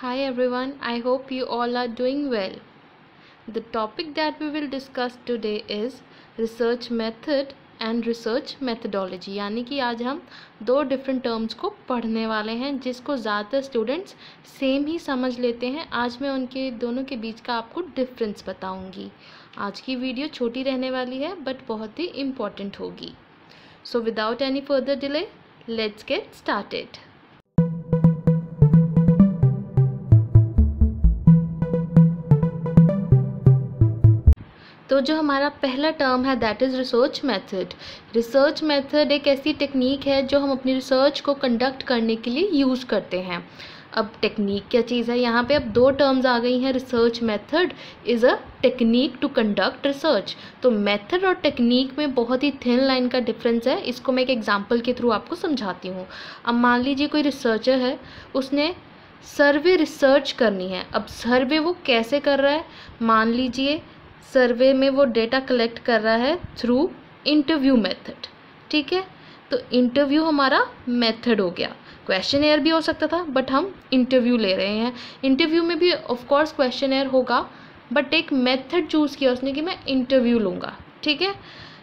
Hi everyone, I hope you all are doing well. The topic that we will discuss today is research method and research methodology. यानी कि आज हम दो different terms को पढ़ने वाले हैं जिसको ज़्यादातर स्टूडेंट्स सेम ही समझ लेते हैं। आज मैं उनके दोनों के बीच का आपको डिफरेंस बताऊंगी। आज की वीडियो छोटी रहने वाली है बट बहुत ही इम्पॉर्टेंट होगी। So without any further delay let's get started. तो जो हमारा पहला टर्म है that is research method. Research method एक ऐसी टेक्निक है जो हम अपनी रिसर्च को कंडक्ट करने के लिए यूज़ करते हैं। अब टेक्निक क्या चीज़ है, यहाँ पे अब दो टर्म्स आ गई हैं। Research method is a technique to conduct research. तो मेथड और टेक्निक में बहुत ही थिन लाइन का डिफरेंस है। इसको मैं एक एग्जांपल के थ्रू आपको समझाती हूँ। अब मान लीजिए कोई रिसर्चर है, उसने सर्वे रिसर्च करनी है। अब सर्वे वो कैसे कर रहा है, मान लीजिए सर्वे में वो डेटा कलेक्ट कर रहा है थ्रू इंटरव्यू मेथड। ठीक है, तो इंटरव्यू हमारा मेथड हो गया। क्वेश्चन भी हो सकता था बट हम इंटरव्यू ले रहे हैं। इंटरव्यू में भी ऑफ कोर्स क्वेश्चन होगा बट एक मेथड चूज़ किया उसने कि मैं इंटरव्यू लूँगा। ठीक है,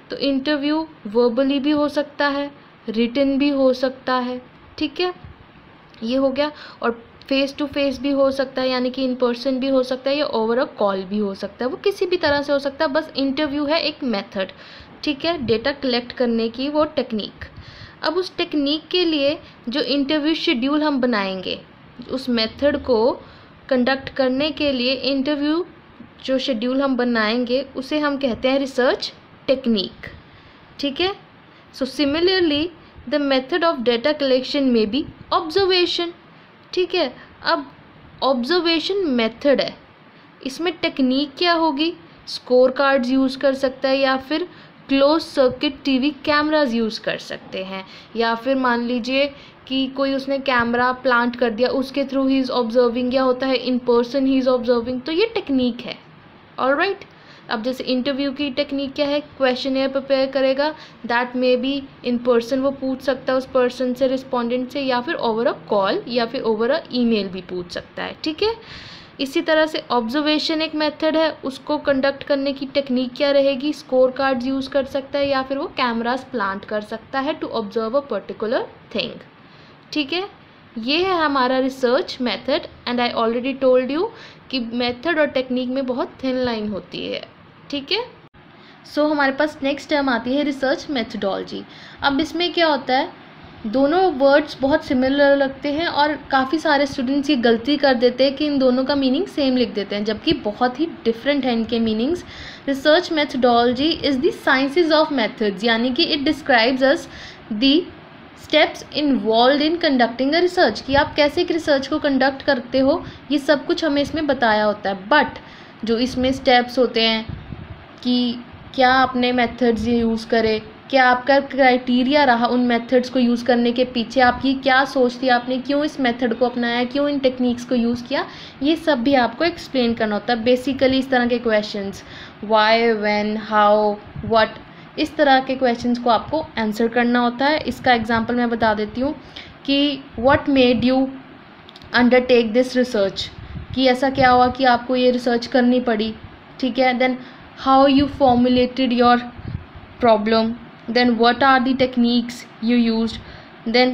तो इंटरव्यू वर्बली भी हो सकता है, रिटन भी हो सकता है। ठीक है, ये हो गया। और फेस टू फेस भी हो सकता है, यानी कि इन पर्सन भी हो सकता है, या ओवर अ कॉल भी हो सकता है। वो किसी भी तरह से हो सकता है, बस इंटरव्यू है एक मेथड। ठीक है, डेटा कलेक्ट करने की वो टेक्निक। अब उस टेक्निक के लिए जो इंटरव्यू शेड्यूल हम बनाएंगे, उस मेथड को कंडक्ट करने के लिए इंटरव्यू जो शेड्यूल हम बनाएंगे उसे हम कहते हैं रिसर्च टेक्निक। ठीक है, so similarly the method of data collection में बी ऑब्जर्वेशन। ठीक है, अब ऑब्जर्वेशन मेथड है, इसमें टेक्निक क्या होगी, स्कोर कार्ड्स यूज़ कर सकता है या फिर close circuit TV cameras use कर सकते हैं, या फिर मान लीजिए कि कोई उसने कैमरा प्लांट कर दिया, उसके थ्रू ही इज़ ऑब्जर्विंग, या होता है in person he is observing. तो ये टेक्निक है। ऑलराइट, अब जैसे इंटरव्यू की टेक्निक क्या है, क्वेश्चनेयर प्रिपेयर करेगा, that may be in person वो पूछ सकता है उस पर्सन से, रिस्पोंडेंट से, या फिर ओवर अ कॉल या फिर ओवर अ ईमेल भी पूछ सकता है। ठीक है, इसी तरह से ऑब्जर्वेशन एक मेथड है, उसको कंडक्ट करने की टेक्निक क्या रहेगी, स्कोर कार्ड्स यूज़ कर सकता है या फिर वो कैमरास प्लांट कर सकता है to observe a particular thing. ठीक है, ये है हमारा research method. And I already told you कि मेथड और टेक्निक में बहुत थिन लाइन होती है। ठीक है, सो हमारे पास नेक्स्ट टर्म आती है रिसर्च मेथडोलॉजी। अब इसमें क्या होता है, दोनों वर्ड्स बहुत सिमिलर लगते हैं और काफ़ी सारे स्टूडेंट्स ये गलती कर देते हैं कि इन दोनों का मीनिंग सेम लिख देते हैं, जबकि बहुत ही डिफरेंट है इनके meanings. Research methodology is the sciences of methods, यानी कि it describes us the steps involve in conducting a research, कि आप कैसे एक रिसर्च को कंडक्ट करते हो, ये सब कुछ हमें इसमें बताया होता है। बट जो इसमें स्टेप्स होते हैं कि क्या आपने मेथड्स यूज़ करे, क्या आपका क्राइटेरिया रहा उन मेथड्स को यूज़ करने के पीछे, आपकी क्या सोच थी, आपने क्यों इस मेथड को अपनाया, क्यों इन टेक्निक्स को यूज़ किया, ये सब भी आपको एक्सप्लेन करना होता है। बेसिकली इस तरह के questions, why, when, how, what, इस तरह के क्वेश्चंस को आपको आंसर करना होता है। इसका एग्जांपल मैं बता देती हूँ कि what made you undertake this research, कि ऐसा क्या हुआ कि आपको ये रिसर्च करनी पड़ी। ठीक है, then how you formulated your problem, then what are the techniques you used, then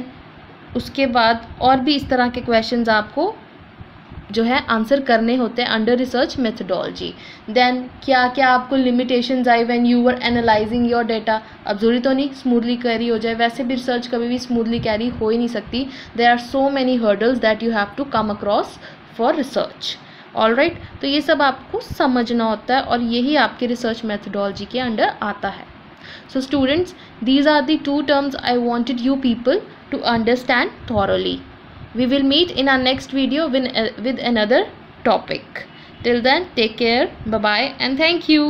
उसके बाद और भी इस तरह के क्वेश्चंस आपको जो है आंसर करने होते हैं अंडर रिसर्च मेथडोलॉजी। देन क्या क्या आपको limitations I when you were analysing your data. अब जरूरी तो नहीं स्मूथली कैरी हो जाए, वैसे भी रिसर्च कभी भी स्मूथली कैरी हो ही नहीं सकती। There are so many hurdles that you have to come across for research. Alright, तो ये सब आपको समझना होता है और यही आपके रिसर्च मेथडोलॉजी के अंडर आता है। So students, these are the two terms I wanted you people to understand thoroughly. We will meet in our next video with another topic. Till then, take care, bye bye, and thank you.